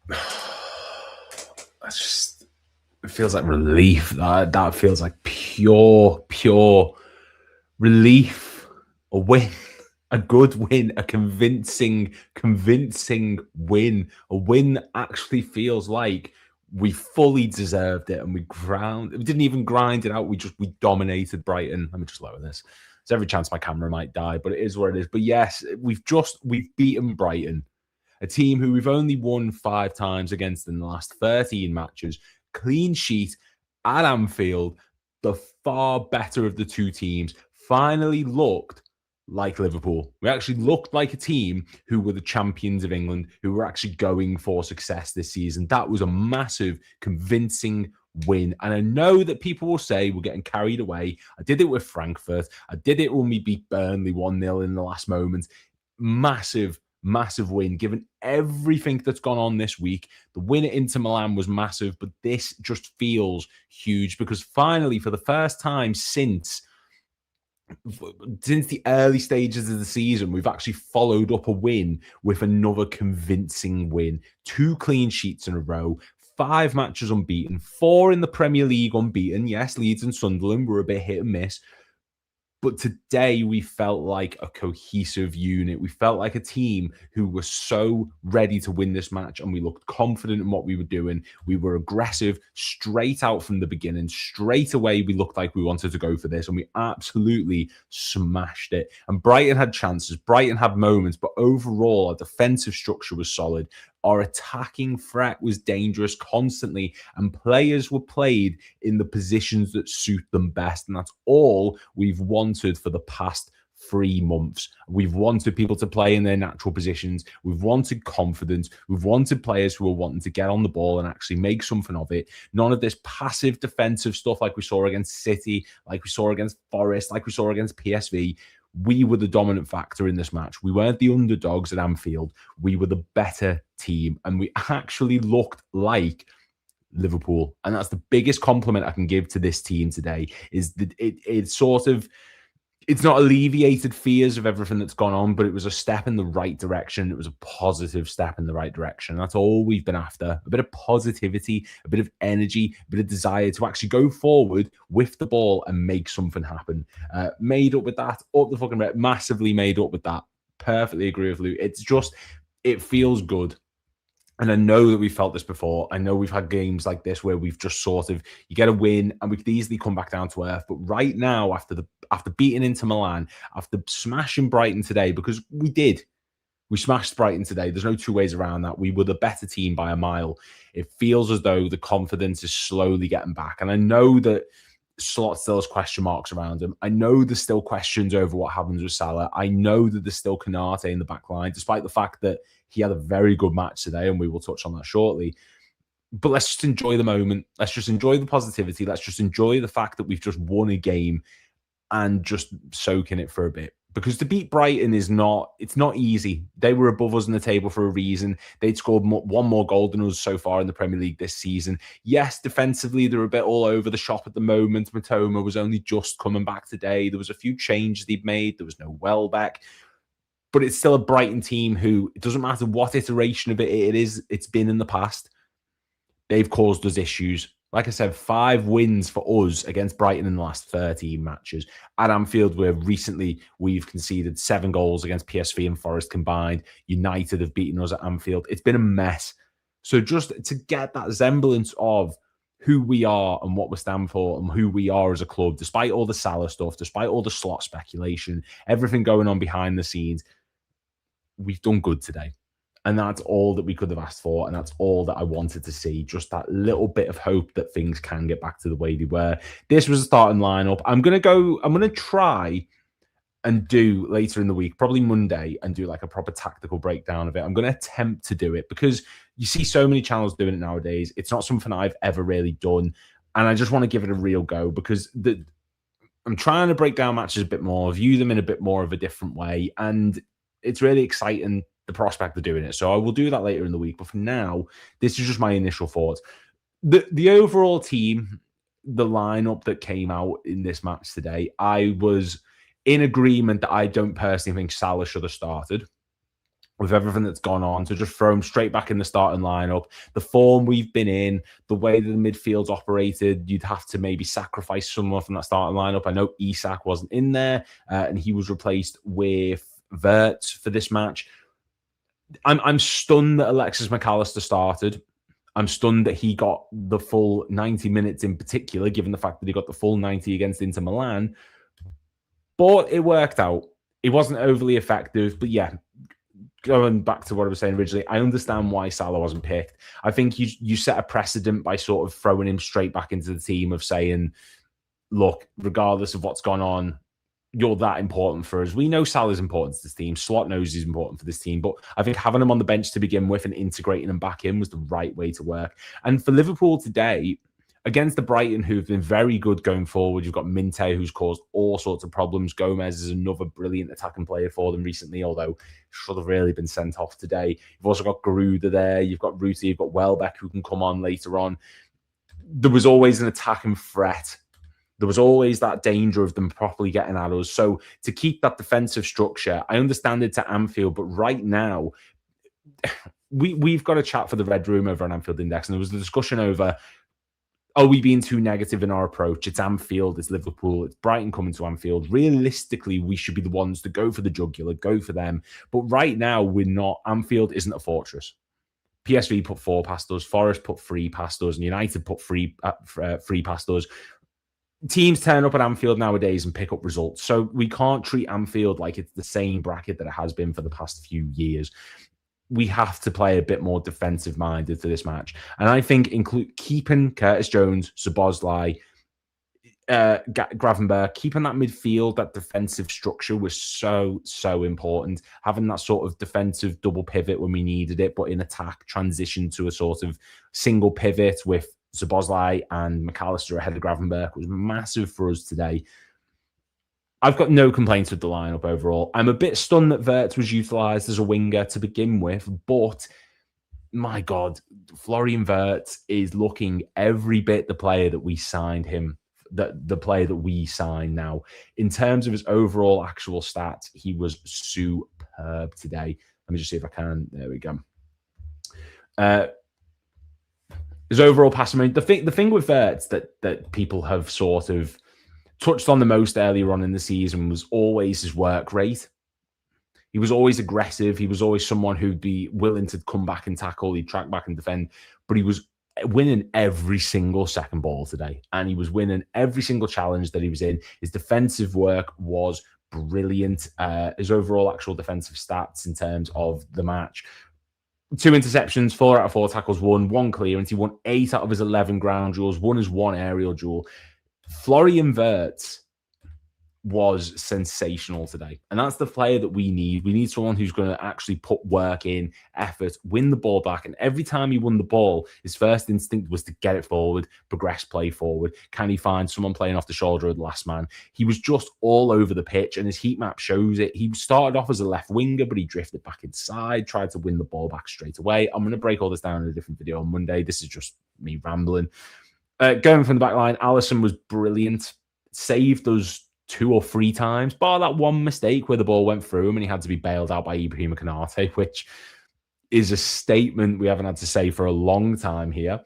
That's just, it feels like relief. That feels like pure relief. A win, a good win, a convincing win. A win that actually feels like we fully deserved it, and we didn't even grind it out. We dominated Brighton. Let me just lower this. There's every chance my camera might die, but it is what it is. But yes, we've beaten Brighton, a team who we've only won 5 times against in the last 13 matches. Clean sheet at Anfield. The far better of the two teams finally looked like Liverpool. We actually looked like a team who were the champions of England, who were actually going for success this season. That was a massive, convincing win. And I know that people will say we're getting carried away. I did it with Frankfurt. I did it when we beat Burnley 1-0 in the last moment. Massive win, given everything that's gone on this week. The win at Inter Milan was massive, but this just feels huge because finally, for the first time since the early stages of the season, we've actually followed up a win with another convincing win. 2 clean sheets in a row, 5 matches unbeaten, 4 in the Premier League unbeaten. Yes, Leeds and Sunderland were a bit hit and miss, but today we felt like a cohesive unit. We felt like a team who were so ready to win this match, and we looked confident in what we were doing. We were aggressive straight out from the beginning. Straight away, we looked like we wanted to go for this, and we absolutely smashed it. And Brighton had chances. Brighton had moments, but overall, our defensive structure was solid. Our attacking threat was dangerous constantly, and players were played in the positions that suit them best. And that's all we've wanted for the past 3 months. We've wanted people to play in their natural positions. We've wanted confidence. We've wanted players who are wanting to get on the ball and actually make something of it. None of this passive defensive stuff like we saw against City, like we saw against Forest, like we saw against PSV. We were the dominant factor in this match. We weren't the underdogs at Anfield. We were the better team, and we actually looked like Liverpool. And that's the biggest compliment I can give to this team today, is that it's not alleviated fears of everything that's gone on, but it was a step in the right direction. It was a positive step in the right direction. That's all we've been after. A bit of positivity, a bit of energy, a bit of desire to actually go forward with the ball and make something happen. Made up with that, up the fucking massively made up with that. Perfectly agree with Lou. It's just, it feels good. And I know that we felt this before. I know we've had games like this where we've just sort of, you get a win and we could easily come back down to earth. But right now, after beating Inter Milan, after smashing Brighton today, because we smashed Brighton today. There's no 2 ways around that. We were the better team by a mile. It feels as though the confidence is slowly getting back. And I know that Slot still has question marks around him. I know there's still questions over what happens with Salah. I know that there's still Canate in the back line, despite the fact that he had a very good match today, and we will touch on that shortly. But let's just enjoy the moment. Let's just enjoy the positivity. Let's just enjoy the fact that we've just won a game and just soak in it for a bit. Because to beat Brighton it's not easy. They were above us in the table for a reason. They'd scored 1 more goal than us so far in the Premier League this season. Yes, defensively, they're a bit all over the shop at the moment. Matoma was only just coming back today. There was a few changes they'd made. There was no Welbeck. But it's still a Brighton team who, it doesn't matter what iteration of it's been in the past, they've caused us issues. Like I said, 5 wins for us against Brighton in the last 13 matches. At Anfield, where recently we've conceded 7 goals against PSV and Forest combined. United have beaten us at Anfield. It's been a mess. So just to get that semblance of who we are and what we stand for and who we are as a club, despite all the Salah stuff, despite all the slot speculation, everything going on behind the scenes, we've done good today. And that's all that we could have asked for. And that's all that I wanted to see. Just that little bit of hope that things can get back to the way they were. This was a starting lineup. I'm going to try and do later in the week, probably Monday, and do like a proper tactical breakdown of it. I'm going to attempt to do it because you see so many channels doing it nowadays. It's not something I've ever really done. And I just want to give it a real go because I'm trying to break down matches a bit more, view them in a bit more of a different way. And it's really exciting, the prospect of doing it. So I will do that later in the week. But for now, this is just my initial thoughts. The overall team, the lineup that came out in this match today, I was in agreement that I don't personally think Salah should have started. with everything that's gone on, to just throw him straight back in the starting lineup. The form we've been in, the way that the midfield's operated, you'd have to maybe sacrifice someone from that starting lineup. I know Isak wasn't in there, and he was replaced with Wirtz for this match. I'm stunned that Alexis McAllister started. I'm stunned that he got the full 90 minutes in particular, given the fact that he got the full 90 against Inter Milan. But it worked out. It wasn't overly effective, but yeah, going back to what I was saying originally, I understand why Salah wasn't picked. I think you set a precedent by sort of throwing him straight back into the team, of saying, look, regardless of what's gone on, you're that important for us. We know Salah's important to this team. Slot knows he's important for this team. But I think having him on the bench to begin with and integrating him back in was the right way to work. And for Liverpool today, against the Brighton, who've been very good going forward, you've got Minte, who's caused all sorts of problems. Gomez is another brilliant attacking player for them recently, although should have really been sent off today. You've also got Garuda there. You've got Ruti. You've got Welbeck, who can come on later on. There was always an attacking threat. There was always that danger of them properly getting at us. So to keep that defensive structure, I understand it to Anfield, but right now, we've got a chat for the Red Room over on Anfield Index, and there was a discussion over, are we being too negative in our approach? It's Anfield, it's Liverpool, it's Brighton coming to Anfield. Realistically, we should be the ones to go for the jugular, go for them. But right now, we're not. Anfield isn't a fortress. PSV put 4 past us, Forest put 3 past us, and United put 3 past us. Teams turn up at Anfield nowadays and pick up results. So we can't treat Anfield like it's the same bracket that it has been for the past few years. We have to play a bit more defensive-minded for this match. And I think keeping Curtis Jones, Szoboszlai, Gravenberch, keeping that midfield, that defensive structure was so important. Having that sort of defensive double pivot when we needed it, but in attack, transition to a sort of single pivot with Szoboszlai and McAllister ahead of Gravenberch was massive for us today. I've got no complaints with the lineup overall. I'm a bit stunned that Wirtz was utilised as a winger to begin with, but my God, Florian Wirtz is looking every bit the player that we signed him, the player that we signed now. In terms of his overall actual stats, he was superb today. Let me just see if I can. There we go. His overall passing range. The thing with Wirtz that people have sort of touched on the most earlier on in the season was always his work rate. He was always aggressive. He was always someone who'd be willing to come back and tackle. He'd track back and defend. But he was winning every single second ball today. And he was winning every single challenge that he was in. His defensive work was brilliant. His overall actual defensive stats in terms of the match: 2 interceptions, 4 out of 4 tackles, 1 clearance. He won 8 out of his 11 ground duels, won his 1 aerial duel. Florian Wirtz was sensational today. And that's the player that we need. We need someone who's going to actually put work in, effort, win the ball back. And every time he won the ball, his first instinct was to get it forward, progress play forward. Can he find someone playing off the shoulder of the last man? He was just all over the pitch, and his heat map shows it. He started off as a left winger, but he drifted back inside, tried to win the ball back straight away. I'm going to break all this down in a different video on Monday. This is just me rambling. Going from the back line, Alisson was brilliant. Saved us 2 or 3 times, bar that one mistake where the ball went through him and he had to be bailed out by Ibrahim Konate, which is a statement we haven't had to say for a long time here.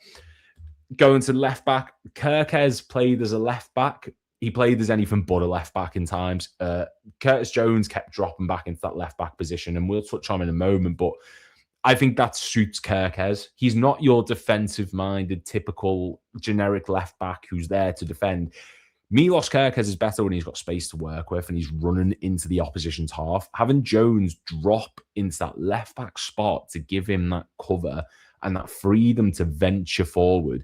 Going to left back, Kerkez played as a left back. He played as anything but a left back in times. Curtis Jones kept dropping back into that left back position, and we'll touch on in a moment, but I think that suits Kerkez. He's not your defensive-minded, typical generic left back who's there to defend. Milos Kerkez is better when he's got space to work with and he's running into the opposition's half. Having Jones drop into that left back spot to give him that cover and that freedom to venture forward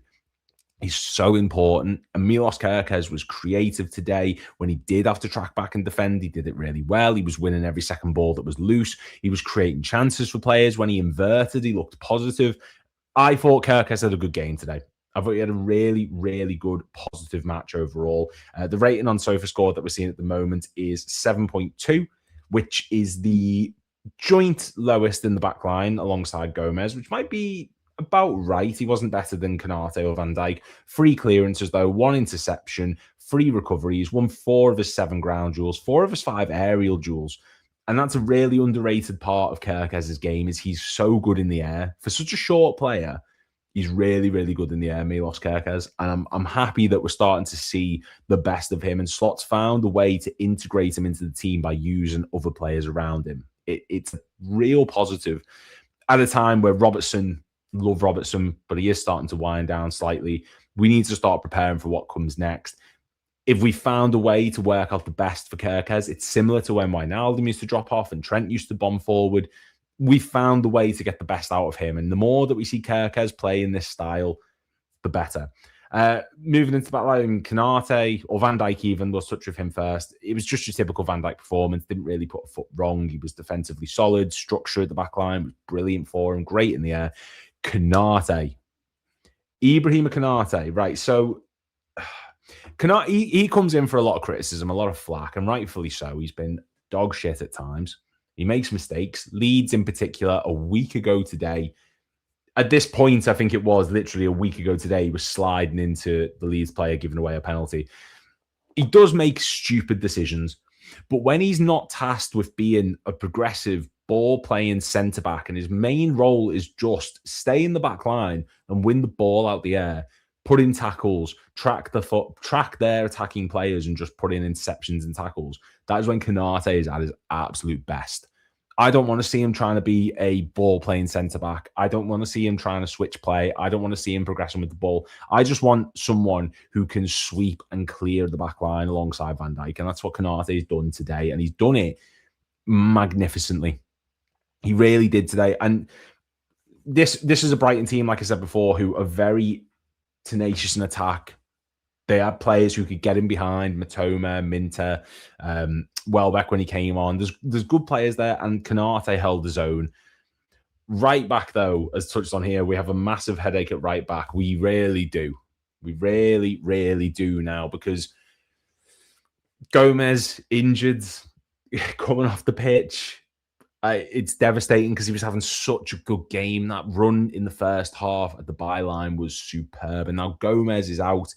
is so important. And Milos Kerkez was creative today. When he did have to track back and defend, he did it really well. He was winning every second ball that was loose. He was creating chances for players. When he inverted, he looked positive. I thought Kerkez had a good game today. I thought he had a really, really good, positive match overall. The rating on SofaScore that we're seeing at the moment is 7.2, which is the joint lowest in the back line alongside Gomez, which might be about right. He wasn't better than Konate or Van Dijk. 3 clearances, though, 1 interception, 3 recoveries, won 4 of his 7 ground duels, 4 of his 5 aerial duels. And that's a really underrated part of Kerkez's game, is he's so good in the air. For such a short player, he's really, really good in the air, Milos Kerkez. And I'm happy that we're starting to see the best of him. And Slot's found a way to integrate him into the team by using other players around him. It's a real positive at a time where love Robertson, but he is starting to wind down slightly. We need to start preparing for what comes next. If we found a way to work out the best for Kerkez, it's similar to when Wijnaldum used to drop off and Trent used to bomb forward. We found a way to get the best out of him. And the more that we see Kerkez play in this style, the better. Moving into the backline, Konate, or Van Dijk even, we'll touch with him first. It was just your typical Van Dijk performance. Didn't really put a foot wrong. He was defensively solid. Structure at the backline was brilliant for him. Great in the air. Konate. Ibrahima Konate. Right, so Konate, he comes in for a lot of criticism, a lot of flack, and rightfully so. He's been dog shit at times. He makes mistakes. Leeds in particular, a week ago today. At this point, I think it was literally a week ago today, he was sliding into the Leeds player, giving away a penalty. He does make stupid decisions, but when he's not tasked with being a progressive ball-playing centre-back and his main role is just stay in the back line and win the ball out the air, put in tackles, track their attacking players and just put in interceptions and tackles, that is when Konate is at his absolute best. I don't want to see him trying to be a ball-playing centre-back. I don't want to see him trying to switch play. I don't want to see him progressing with the ball. I just want someone who can sweep and clear the back line alongside Van Dijk, and that's what Konate has done today, and he's done it magnificently. He really did today. And this is a Brighton team, like I said before, who are very tenacious in attack. They had players who could get in behind, Matoma, Minter, Welbeck when he came on. There's good players there, and Konate held his own. Right back, though, as touched on here, we have a massive headache at right back. We really do. We really, really do now, because Gomez injured, coming off the pitch. It's devastating because he was having such a good game. That run in the first half at the byline was superb. And now Gomez is out,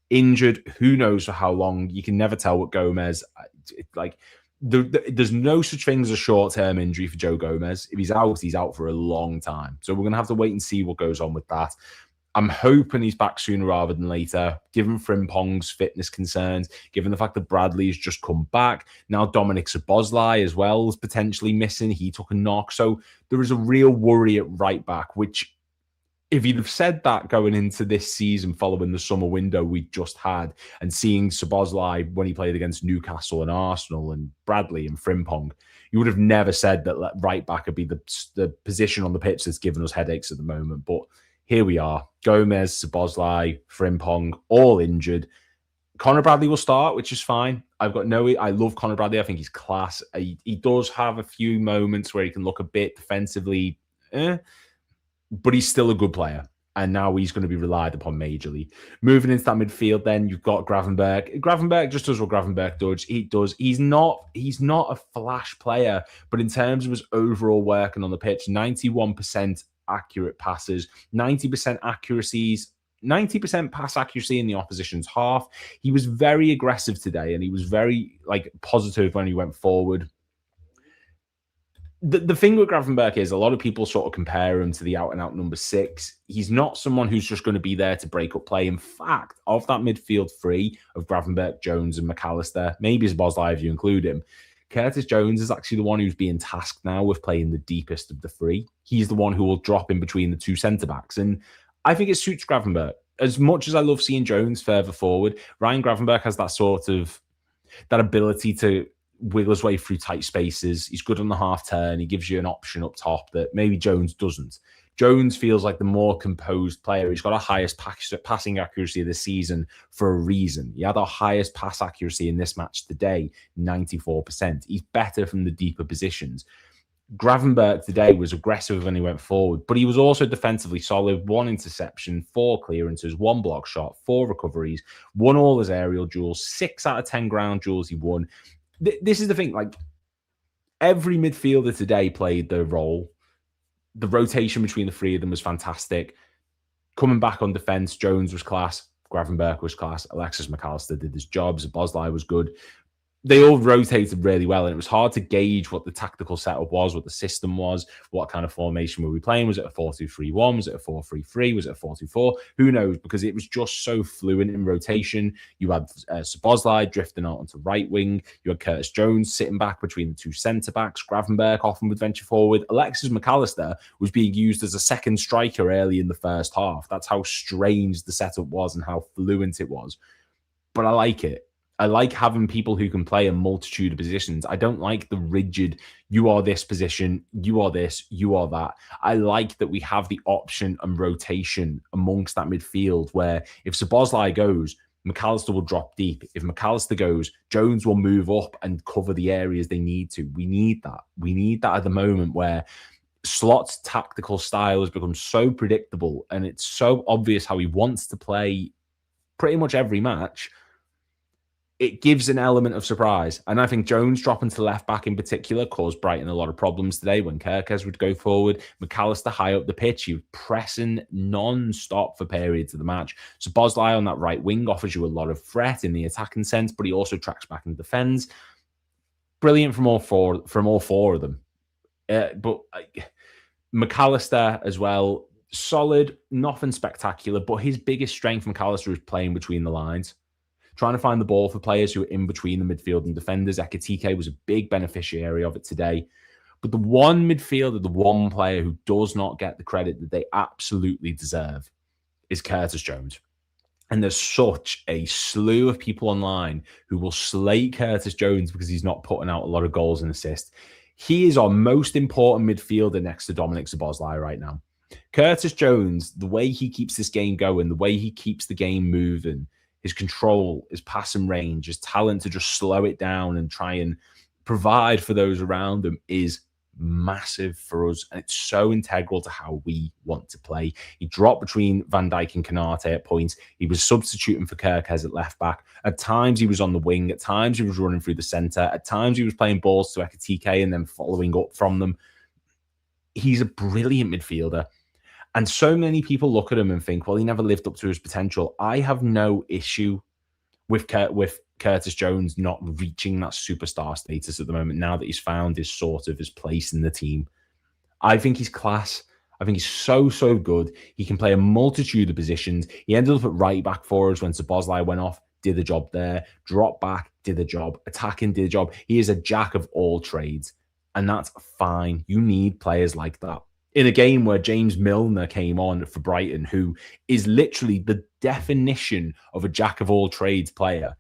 injured. Who knows for how long? You can never tell with Gomez. There's no such thing as a short-term injury for Joe Gomez. If he's out for a long time. So we're going to have to wait and see what goes on with that. I'm hoping he's back sooner rather than later, given Frimpong's fitness concerns, given the fact that Bradley's just come back. Now Dominic Szoboszlai as well is potentially missing. He took a knock. So there is a real worry at right back, which, if you'd have said that going into this season following the summer window we just had, and seeing Szoboszlai when he played against Newcastle and Arsenal and Bradley and Frimpong, you would have never said that right back would be the position on the pitch that's given us headaches at the moment. But here we are. Gomez, Szoboszlai, Frimpong, all injured. Conor Bradley will start, which is fine. I love Conor Bradley. I think he's class. He does have a few moments where he can look a bit defensively, but he's still a good player. And now he's going to be relied upon majorly. Moving into that midfield, then you've got Gravenberch. Gravenberch just does what Gravenberch does. He's not a flash player, but in terms of his overall working on the pitch, 91% accurate passes, 90% accuracies, 90% pass accuracy in the opposition's half. He was very aggressive today, and he was very positive when he went forward. The thing with Gravenberch is a lot of people sort of compare him to the out-and-out number 6. He's not someone who's just going to be there to break up play. In fact, of that midfield three of Gravenberch, Jones, and McAllister, maybe Szoboszlai if you include him, Curtis Jones is actually the one who's being tasked now with playing the deepest of the three. He's the one who will drop in between the two centre-backs. And I think it suits Gravenberch. As much as I love seeing Jones further forward, Ryan Gravenberch has that ability to wiggle his way through tight spaces. He's good on the half turn. He gives you an option up top that maybe Jones doesn't. Jones feels like the more composed player. He's got our highest passing accuracy of the season for a reason. He had our highest pass accuracy in this match today, 94%. He's better from the deeper positions. Gravenberch today was aggressive when he went forward, but he was also defensively solid. 1 interception, 4 clearances, 1 block shot, 4 recoveries, won all his aerial duels, 6 out of 10 ground duels he won. This is the thing, every midfielder today played their role. The rotation between the three of them was fantastic. Coming back on defense, Jones was class. Gravenberch was class. Alexis McAllister did his job. Szoboszlai was good. they all rotated really well, and it was hard to gauge what the tactical setup was, what the system was, what kind of formation were we playing. Was it a 4-2-3-1? Was it a 4-3-3? Was it a 4-2-4? Who knows? Because it was just so fluent in rotation. You had Szoboszlai drifting out onto right wing. You had Curtis Jones sitting back between the two centre backs. Gravenberch often would venture forward. Alexis McAllister was being used as a second striker early in the first half. That's how strange the setup was and how fluent it was. But I like it. I like having people who can play a multitude of positions. I don't like the rigid, you are this position, you are this, you are that. I like that we have the option and rotation amongst that midfield where if Szoboszlai goes, McAllister will drop deep. If McAllister goes, Jones will move up and cover the areas they need to. We need that. We need that at the moment where Slot's tactical style has become so predictable and it's so obvious how he wants to play pretty much every match. It gives an element of surprise. And I think Jones dropping to left back in particular caused Brighton a lot of problems today when Kerkez would go forward. McAllister high up the pitch, he was pressing non-stop for periods of the match. So Szoboszlai on that right wing offers you a lot of threat in the attacking sense, but he also tracks back and defends. Brilliant from all four of them. But McAllister as well, solid, nothing spectacular, but his biggest strength, McAllister, is playing between the lines. Trying to find the ball for players who are in between the midfield and defenders. Ekitike was a big beneficiary of it today. But the one midfielder, the one player who does not get the credit that they absolutely deserve is Curtis Jones. And there's such a slew of people online who will slate Curtis Jones because he's not putting out a lot of goals and assists. He is our most important midfielder next to Dominic Szoboszlai right now. Curtis Jones, the way he keeps this game going, the way he keeps the game moving, his control, his passing range, his talent to just slow it down and try and provide for those around him is massive for us. And it's so integral to how we want to play. He dropped between Van Dijk and Canate at points. He was substituting for Kerkez at left back. At times he was on the wing. At times he was running through the centre. At times he was playing balls to Ekitike and then following up from them. He's a brilliant midfielder. And so many people look at him and think, well, he never lived up to his potential. I have no issue with Curtis Jones not reaching that superstar status at the moment now that he's found his place in the team. I think he's class. I think he's so good. He can play a multitude of positions. He ended up at right back for us when Szoboszlai went off, did the job there. Drop back, did the job. Attacking, did the job. He is a jack of all trades. And that's fine. You need players like that. In a game where James Milner came on for Brighton, who is literally the definition of a jack-of-all-trades player,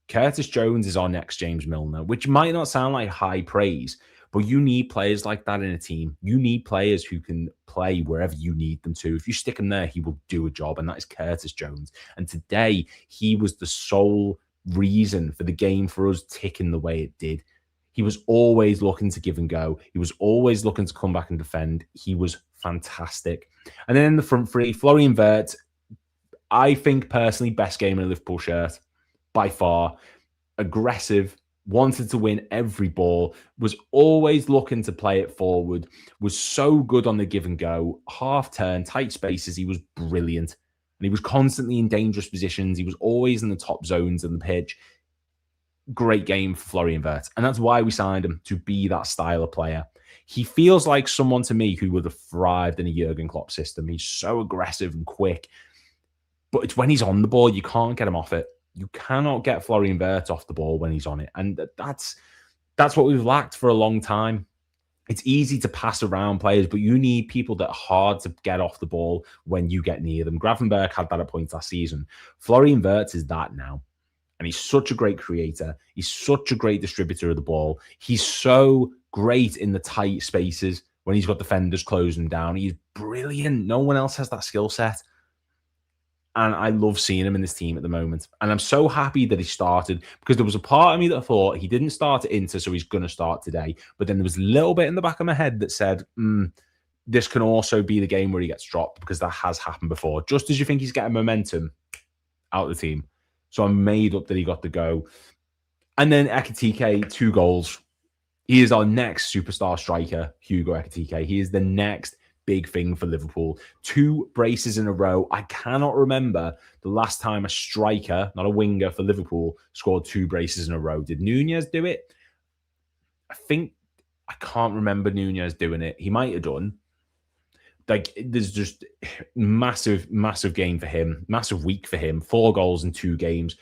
Curtis Jones is our next James Milner, which might not sound like high praise, but you need players like that in a team. You need players who can play wherever you need them to. If you stick him there, he will do a job, and that is Curtis Jones. And today, he was the sole reason for the game for us ticking the way it did. He was always looking to give and go. He was always looking to come back and defend. He was fantastic. And then in the front three, Florian Wirtz, I think personally, best game in a Liverpool shirt by far. Aggressive, wanted to win every ball, was always looking to play it forward, was so good on the give and go, half turn, tight spaces. He was brilliant. And he was constantly in dangerous positions. He was always in the top zones of the pitch. Great game for Florian Wirtz. And that's why we signed him, to be that style of player. He feels like someone to me who would have thrived in a Jurgen Klopp system. He's so aggressive and quick. But it's when he's on the ball, you can't get him off it. You cannot get Florian Wirtz off the ball when he's on it. And that's what we've lacked for a long time. It's easy to pass around players, but you need people that are hard to get off the ball when you get near them. Gravenberch had that at points last season. Florian Wirtz is that now. And he's such a great creator. He's such a great distributor of the ball. He's so great in the tight spaces when he's got defenders closing down. He's brilliant. No one else has that skill set. And I love seeing him in this team at the moment. And I'm so happy that he started, because there was a part of me that thought he didn't start at Inter, so he's going to start today. But then there was a little bit in the back of my head that said, this can also be the game where he gets dropped, because that has happened before. Just as you think he's getting momentum, out of the team. So I'm made up that he got the go. And then Ekitike, 2 goals. He is our next superstar striker, Hugo Ekitike. He is the next big thing for Liverpool. 2 braces in a row. I cannot remember the last time a striker, not a winger for Liverpool, scored 2 braces in a row. Did Nunez do it? I can't remember Nunez doing it. He might have done. Like, there's just massive game for him, massive week for him. 4 goals in 2 games.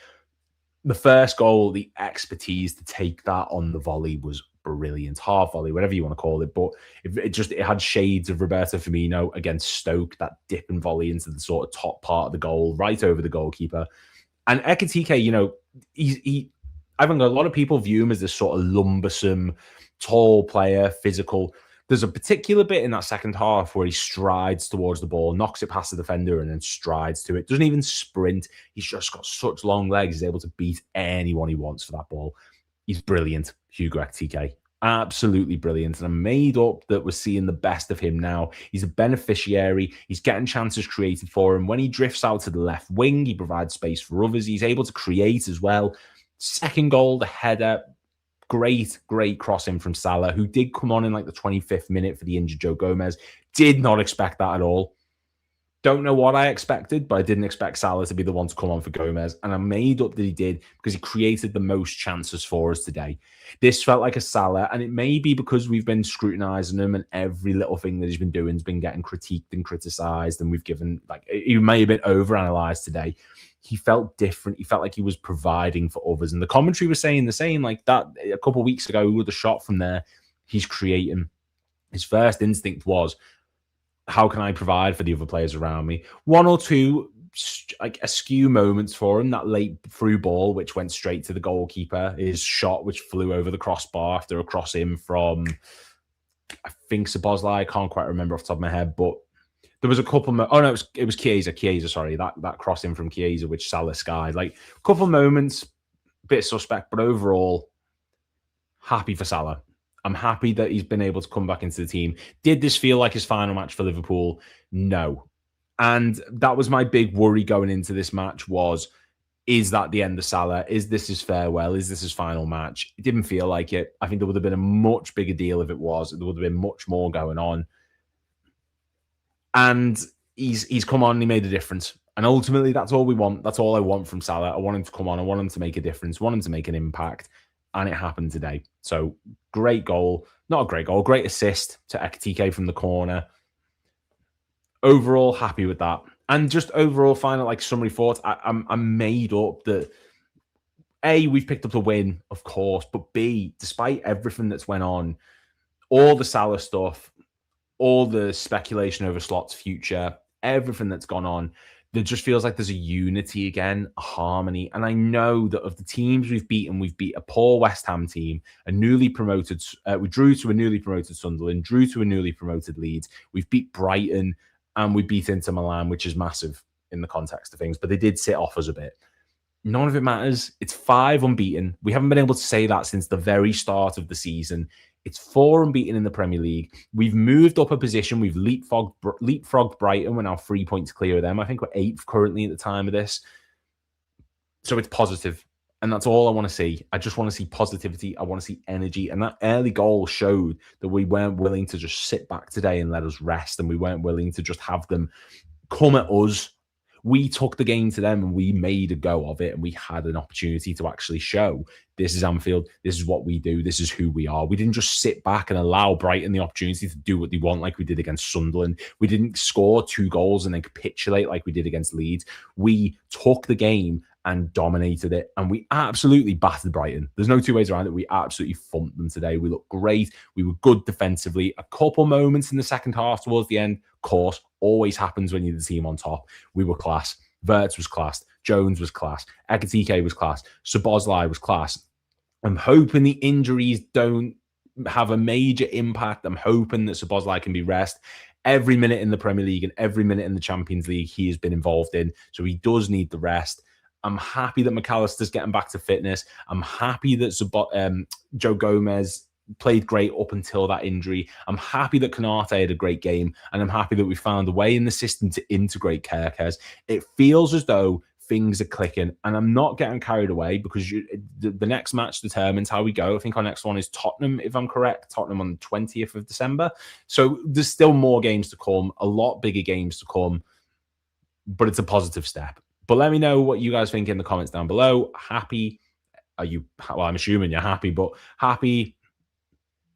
The first goal, the expertise to take that on the volley was brilliant. Half volley, whatever you want to call it. But it had shades of Roberto Firmino against Stoke, that dip and volley into the sort of top part of the goal, right over the goalkeeper. And Ekitike, you know, I think a lot of people view him as this sort of lumbersome, tall player, physical. There's a particular bit in that second half where he strides towards the ball, knocks it past the defender, and then strides to it. Doesn't even sprint. He's just got such long legs. He's able to beat anyone he wants for that ball. He's brilliant, Hugo Ekitike. Absolutely brilliant. And I'm made up that we're seeing the best of him now. He's a beneficiary. He's getting chances created for him. When he drifts out to the left wing, he provides space for others. He's able to create as well. Second goal, the header. Great crossing from Salah, who did come on in like the 25th minute for the injured Joe Gomez. Did not expect that at all. Don't know what I expected, but I didn't expect Salah to be the one to come on for Gomez. And I'm made up that he did because he created the most chances for us today. This felt like a Salah, and it may be because we've been scrutinising him and every little thing that he's been doing has been getting critiqued and criticised, and we've given, like, he may have been overanalyzed today. He felt different. He felt like he was providing for others. And the commentary was saying the same, like that a couple of weeks ago with a shot from there. He's creating. His first instinct was, how can I provide for the other players around me? 1 or 2 like askew moments for him. That late through ball, which went straight to the goalkeeper. His shot, which flew over the crossbar after a cross in from, I think, Szoboszlai. I can't quite remember off the top of my head, but there was a couple. Oh no, it was Chiesa. Sorry, that cross in from Chiesa, which Salah skied. Like, a couple moments, bit suspect, but overall, happy for Salah. I'm happy that he's been able to come back into the team. Did this feel like his final match for Liverpool? No, and that was my big worry going into this match. Is that the end of Salah? Is this his farewell? Is this his final match? It didn't feel like it. I think there would have been a much bigger deal if it was. There would have been much more going on. And he's come on and he made a difference. And ultimately, that's all we want. That's all I want from Salah. I want him to come on. I want him to make a difference. I want him to make an impact. And it happened today. So, great goal. Not a great goal. Great assist to Ekitike from the corner. Overall, happy with that. And just overall, final summary thoughts. I'm made up that A, we've picked up the win, of course. But B, despite everything that's went on, all the Salah stuff, all the speculation over Slot's future, everything that's gone on, there just feels like there's a unity again, a harmony. And I know that of the teams we've beat a poor West Ham team, a newly promoted, we drew to a newly promoted Sunderland, drew to a newly promoted Leeds. We've beat Brighton and we beat Inter Milan, which is massive in the context of things, but they did sit off us a bit. None of it matters. It's 5 unbeaten. We haven't been able to say that since the very start of the season. It's 4 unbeaten in the Premier League. We've moved up a position. We've leapfrogged Brighton. We're now 3 points clear of them. I think we're 8th currently at the time of this. So it's positive. And that's all I want to see. I just want to see positivity. I want to see energy. And that early goal showed that we weren't willing to just sit back today and let us rest. And we weren't willing to just have them come at us. We took the game to them and we made a go of it, and we had an opportunity to actually show this is Anfield, this is what we do, this is who we are. We didn't just sit back and allow Brighton the opportunity to do what they want like we did against Sunderland. We didn't score 2 goals and then capitulate like we did against Leeds. We took the game and dominated it, and we absolutely battered Brighton. There's no 2 ways around it. We absolutely thumped them today. We looked great. We were good defensively. A couple moments in the second half towards the end, of course, always happens when you're the team on top. We were class. Wirtz was class. Jones was class. Ekitike was class. Szoboszlai was class. I'm hoping the injuries don't have a major impact. I'm hoping that Szoboszlai can be rest. Every minute in the Premier League and every minute in the Champions League he has been involved in, so he does need the rest. I'm happy that McAllister's getting back to fitness. I'm happy that Joe Gomez played great up until that injury. I'm happy that Konate had a great game, and I'm happy that we found a way in the system to integrate Kerkez. It feels as though things are clicking, and I'm not getting carried away because the next match determines how we go. I think our next one is Tottenham, if I'm correct. Tottenham on the 20th of December. So there's still more games to come, a lot bigger games to come, but it's a positive step. But let me know what you guys think in the comments down below. Happy? Are you? Well, I'm assuming you're happy, but happy,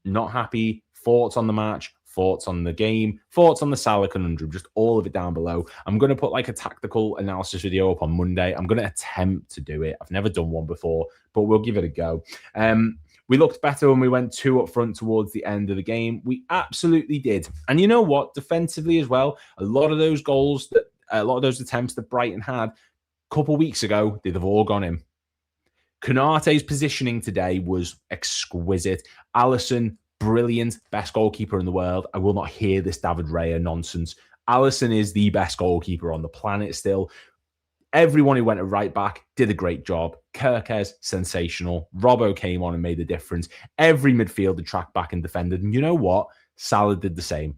not happy, thoughts on the match, thoughts on the game, thoughts on the Salah conundrum, just all of it down below. I'm going to put like a tactical analysis video up on Monday. I'm going to attempt to do it. I've never done one before, but we'll give it a go. We looked better when we went 2 up front towards the end of the game. We absolutely did. And you know what? Defensively as well, a lot of those goals, a lot of those attempts that Brighton had a couple of weeks ago, they'd have all gone in. Konate's positioning today was exquisite. Alisson, brilliant, best goalkeeper in the world. I will not hear this David Raya nonsense. Alisson is the best goalkeeper on the planet still. Everyone who went at right back did a great job. Kirkes, sensational. Robbo came on and made a difference. Every midfielder tracked back and defended. And you know what? Salah did the same.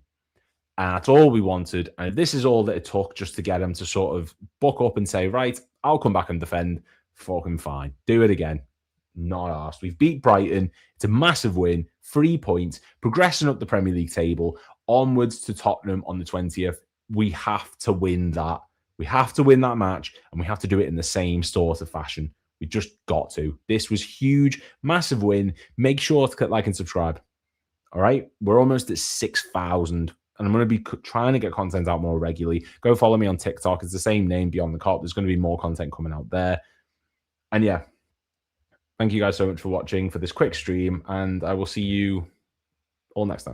And that's all we wanted. And this is all that it took just to get him to sort of buck up and say, right, I'll come back and defend. Fucking fine. Do it again. Not arsed. We've beat Brighton. It's a massive win. 3 points. Progressing up the Premier League table. Onwards to Tottenham on the 20th. We have to win that. We have to win that match, and we have to do it in the same sort of fashion. We just got to. This was huge, massive win. Make sure to click like and subscribe. All right? We're almost at 6,000, and I'm going to be trying to get content out more regularly. Go follow me on TikTok. It's the same name, Beyond the Cop. There's going to be more content coming out there. And yeah, thank you guys so much for watching for this quick stream, and I will see you all next time.